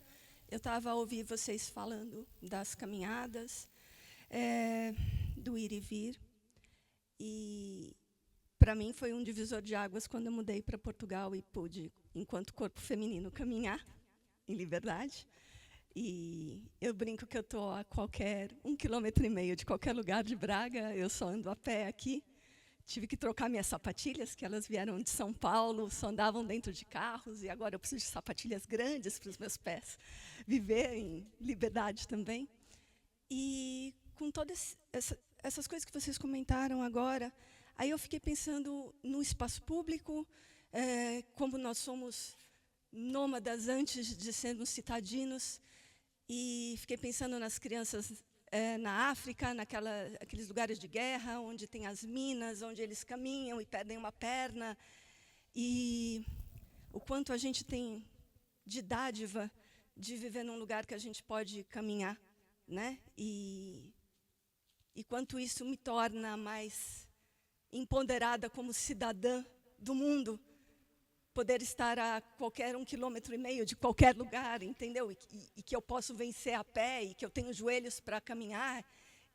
eu estava a ouvir vocês falando das caminhadas, do ir e vir. E, para mim, foi um divisor de águas quando eu mudei para Portugal e pude, enquanto corpo feminino, caminhar em liberdade. E eu brinco que eu estou a 1,5 km de qualquer lugar de Braga, eu só ando a pé aqui. Tive que trocar minhas sapatilhas, que elas vieram de São Paulo, só andavam dentro de carros, e agora eu preciso de sapatilhas grandes para os meus pés viver em liberdade também. E com todas essas coisas que vocês comentaram agora, aí eu fiquei pensando no espaço público, como nós somos nômadas antes de sermos citadinos, e fiquei pensando nas crianças na África, aqueles lugares de guerra, onde tem as minas, onde eles caminham e perdem uma perna, e o quanto a gente tem de dádiva de viver num lugar que a gente pode caminhar, né? E quanto isso me torna mais empoderada como cidadã do mundo, poder estar a qualquer 1,5 km de qualquer lugar, entendeu? E que eu posso vencer a pé, e que eu tenho joelhos para caminhar,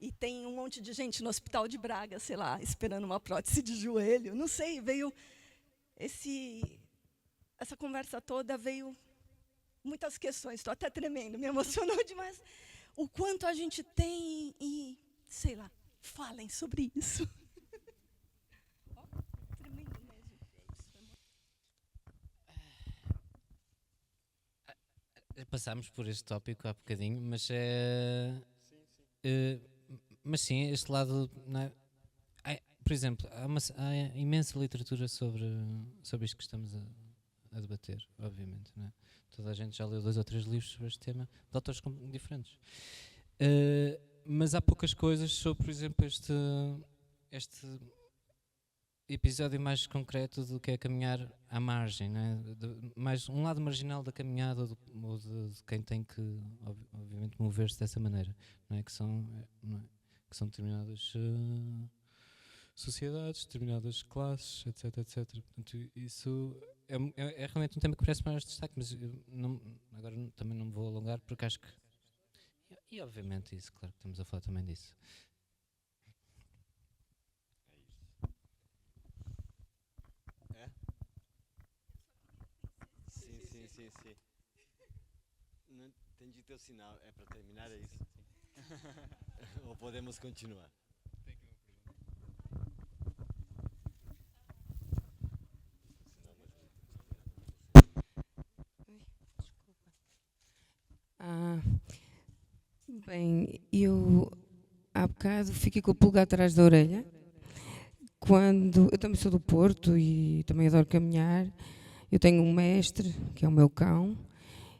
e tem um monte de gente no Hospital de Braga, sei lá, esperando uma prótese de joelho. Não sei, veio essa conversa toda, veio muitas questões, estou até tremendo, me emocionou demais. O quanto a gente tem e, sei lá, falem sobre isso. Passámos por este tópico há bocadinho, mas mas sim, este lado, não é? Por exemplo, há imensa literatura sobre isto que estamos a debater, obviamente, não é? Toda a gente já leu 2 ou 3 livros sobre este tema, de autores diferentes. Mas há poucas coisas sobre, por exemplo, este episódio mais concreto do que é caminhar à margem, né? Mais um lado marginal da caminhada ou de quem tem que, obviamente, mover-se dessa maneira, não é? Que são determinadas sociedades, determinadas classes, etc, etc. Portanto, isso é realmente um tema que merece mais destaque, mas agora também não me vou alongar, porque acho que, e obviamente isso, claro que estamos a falar também disso. Sim. Não entendi teu sinal. É para terminar, é isso? Ou podemos continuar? Bem, eu há bocado fiquei com o pulgar atrás da orelha. Eu também sou do Porto e também adoro caminhar. Eu tenho um mestre, que é o meu cão,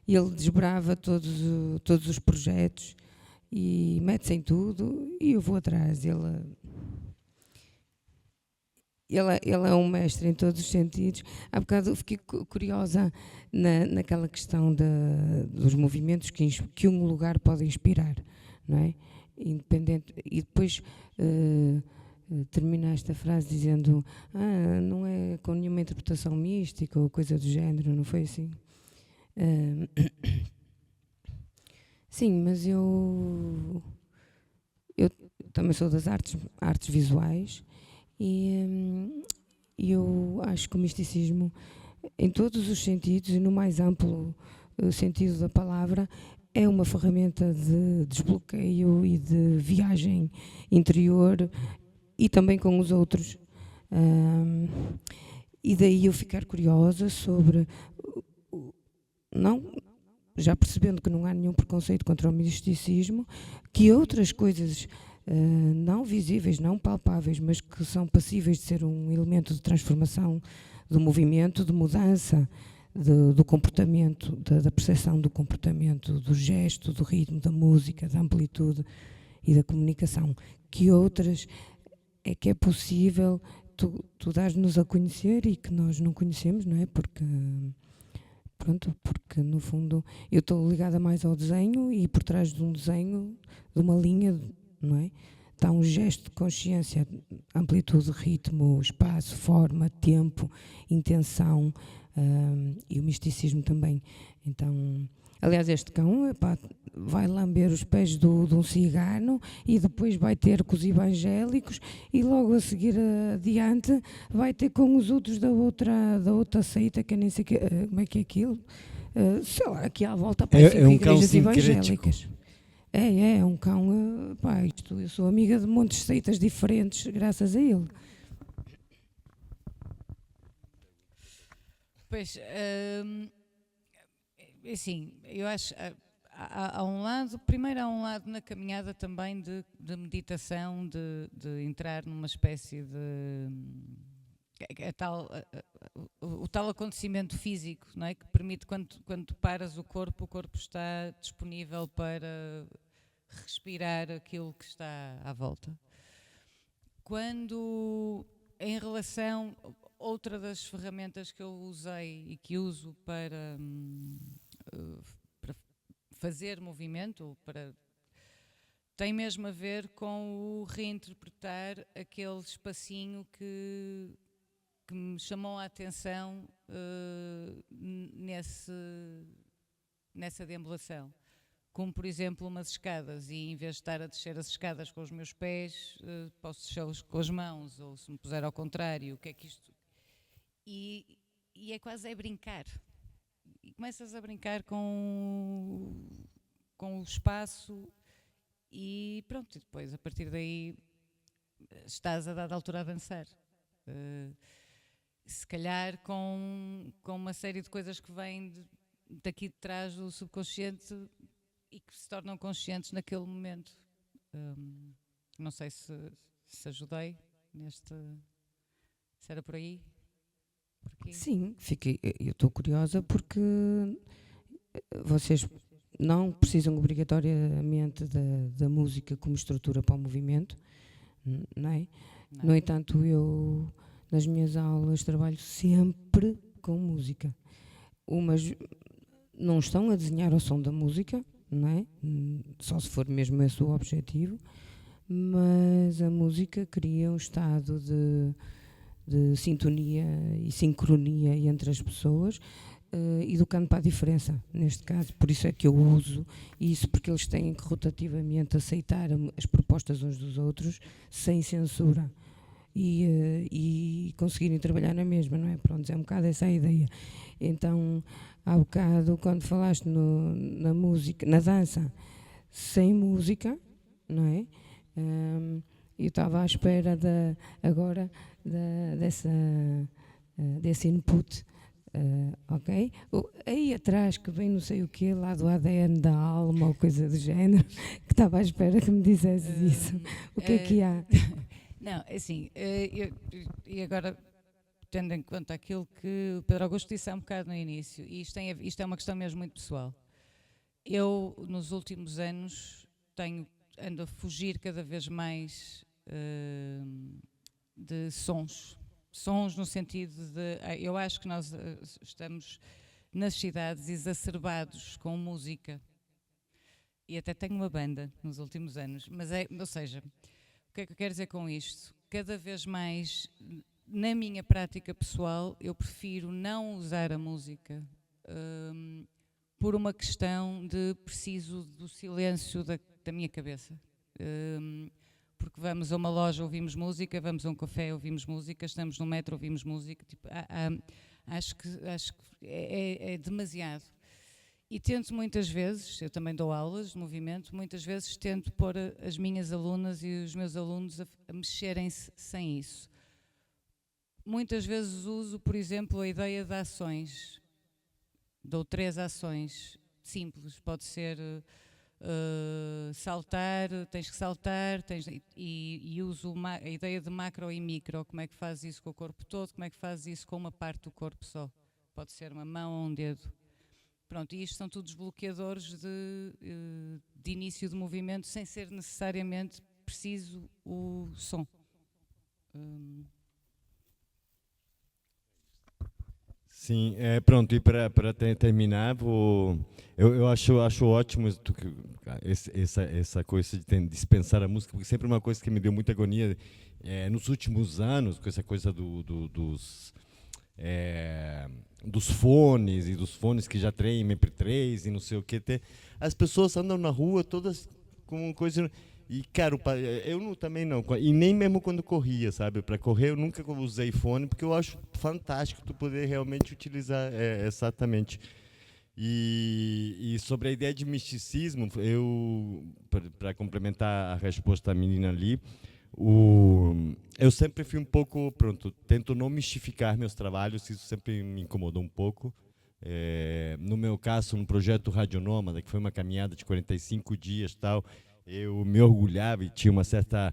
e ele desbrava todos os projetos e mete-se em tudo, e eu vou atrás. Ele é um mestre em todos os sentidos. Há bocado eu fiquei curiosa naquela questão dos movimentos que um lugar pode inspirar, não é? Independente. E depois termina esta frase dizendo não é com nenhuma interpretação mística ou coisa do género, não foi assim? Sim, mas eu também sou das artes visuais e eu acho que o misticismo, em todos os sentidos e no mais amplo sentido da palavra, é uma ferramenta de desbloqueio e de viagem interior e também com os outros. E daí eu ficar curiosa sobre, já percebendo que não há nenhum preconceito contra o misticismo, que outras coisas não visíveis, não palpáveis, mas que são passíveis de ser um elemento de transformação do movimento, de mudança do comportamento, da percepção do comportamento, do gesto, do ritmo, da música, da amplitude e da comunicação. Que outras é que é possível tu dar-nos a conhecer e que nós não conhecemos, não é? Porque no fundo eu estou ligada mais ao desenho e por trás de um desenho, de uma linha, não é? Está um gesto de consciência, amplitude, ritmo, espaço, forma, tempo, intenção, e o misticismo também. Então, aliás, este cão, epá, vai lamber os pés de um cigano e depois vai ter com os evangélicos e logo a seguir adiante vai ter com os outros da outra seita, que eu nem sei como é que é aquilo. Sei lá, aqui à volta aparecem um igrejas cão sincrético. evangélicas. É um cão, pá, eu sou amiga de montes de seitas diferentes graças a ele. Pois, assim, eu acho, há um lado, primeiro há um lado na caminhada também de meditação, de entrar numa espécie de, o tal acontecimento físico, não é? Que permite, quando tu paras o corpo está disponível para respirar aquilo que está à volta. Quando, em relação, outra das ferramentas que eu usei e que uso para fazer movimento, tem mesmo a ver com o reinterpretar aquele espacinho que me chamou a atenção nessa deambulação. Como, por exemplo, umas escadas, e em vez de estar a descer as escadas com os meus pés, posso descê-los com as mãos, ou se me puser ao contrário, o que é que isto... E é quase brincar. E começas a brincar com o espaço e pronto, e depois a partir daí estás a dada altura a avançar. Se calhar com uma série de coisas que vêm daqui de trás do subconsciente e que se tornam conscientes naquele momento. Não sei se ajudei neste... Se era por aí? Sim, eu estou curiosa porque vocês não precisam obrigatoriamente da música como estrutura para o movimento, não é? Não. No entanto, eu nas minhas aulas trabalho sempre com música. Umas não estão a desenhar ao som da música, não é? Só se for mesmo esse o objetivo, mas a música cria um estado de sintonia e sincronia entre as pessoas, educando para a diferença, neste caso. Por isso é que eu uso isso, porque eles têm que rotativamente aceitar as propostas uns dos outros, sem censura, e conseguirem trabalhar na mesma, não é? Pronto, é um bocado essa a ideia. Então, há bocado, quando falaste na música, na dança, sem música, não é? Eu estava à espera desse input, ok? Aí atrás que vem não sei o quê, lá do ADN da alma ou coisa do género, que estava à espera que me dissesses isso. O que é que há? Não, assim, e agora, tendo em conta aquilo que o Pedro Augusto disse há um bocado no início, e isto é uma questão mesmo muito pessoal. Eu, nos últimos anos, ando a fugir cada vez mais de sons no sentido de, eu acho que nós estamos nas cidades exacerbados com música, e até tenho uma banda nos últimos anos, mas ou seja, o que é que eu quero dizer com isto? Cada vez mais, na minha prática pessoal, eu prefiro não usar a música por uma questão de preciso do silêncio da minha cabeça. Porque vamos a uma loja, ouvimos música, vamos a um café, ouvimos música, estamos no metro, ouvimos música. Tipo, acho que é demasiado. E tento muitas vezes, eu também dou aulas de movimento, muitas vezes tento pôr as minhas alunas e os meus alunos a mexerem-se sem isso. Muitas vezes uso, por exemplo, a ideia de ações. Dou 3 ações simples, pode ser saltar, tens que saltar, e uso a ideia de macro e micro, como é que fazes isso com o corpo todo, como é que fazes isso com uma parte do corpo só. Pode ser uma mão ou um dedo. Pronto, e isto são todos bloqueadores de início de movimento, sem ser necessariamente preciso o som. Sim, pronto, e para terminar, eu acho ótimo essa coisa de dispensar a música, porque sempre uma coisa que me deu muita agonia nos últimos anos, com essa coisa dos fones, e dos fones que já tem MP3 e não sei o que. As pessoas andam na rua todas com coisa... E, cara, eu também não, e nem mesmo quando corria, sabe? Para correr eu nunca usei fone, porque eu acho fantástico tu poder realmente utilizar exatamente. E sobre a ideia de misticismo, para complementar a resposta da menina ali, eu sempre fui um pouco, tento não mistificar meus trabalhos, isso sempre me incomodou um pouco. No meu caso, no projeto Radionômada, que foi uma caminhada de 45 dias e tal, eu me orgulhava e tinha uma certa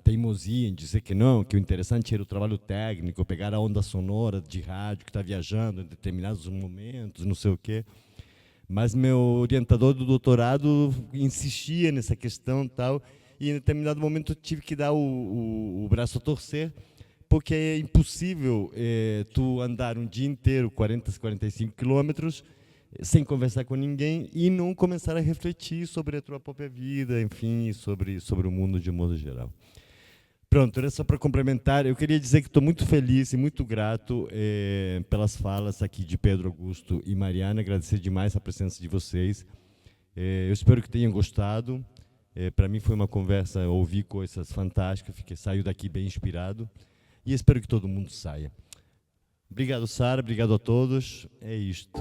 teimosia em dizer que não, que o interessante era o trabalho técnico, pegar a onda sonora de rádio que está viajando em determinados momentos, não sei o quê. Mas meu orientador do doutorado insistia nessa questão e tal, e em determinado momento eu tive que dar o braço a torcer, porque é impossível tu andar um dia inteiro, 40, 45 quilômetros, sem conversar com ninguém e não começar a refletir sobre a tua própria vida, enfim, sobre o mundo de modo geral. Pronto, era só para complementar. Eu queria dizer que estou muito feliz e muito grato pelas falas aqui de Pedro Augusto e Mariana, agradecer demais a presença de vocês. Eu espero que tenham gostado. Para mim foi uma conversa, ouvi coisas fantásticas, saio daqui bem inspirado e espero que todo mundo saia. Obrigado, Sara, obrigado a todos. É isto.